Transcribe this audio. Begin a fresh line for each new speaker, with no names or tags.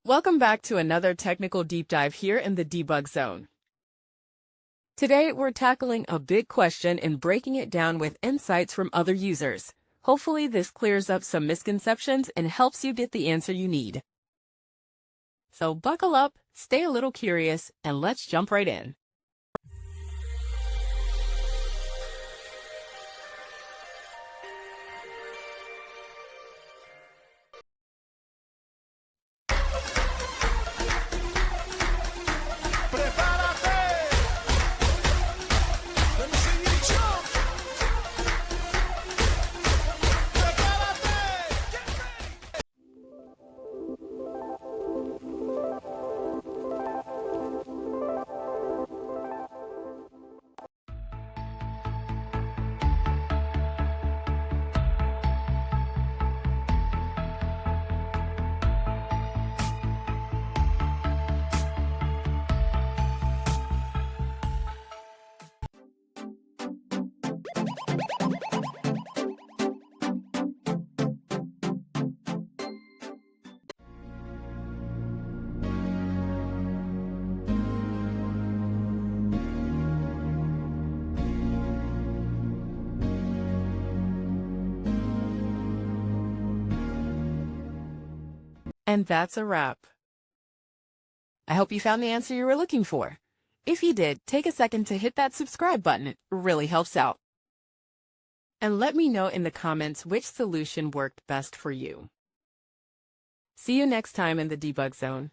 Welcome back to another technical deep dive here in the debug zone. Today, we're tackling a big question and breaking it down with insights from other users. Hopefully, this clears up some misconceptions and helps you get the answer you need. So buckle up, stay a little curious, and let's jump right in. And that's a wrap. I hope you found the answer you were looking for. If you did, take a second to hit that subscribe button. It really helps out. And let me know in the comments which solution worked best for you. See you next time in the debug zone.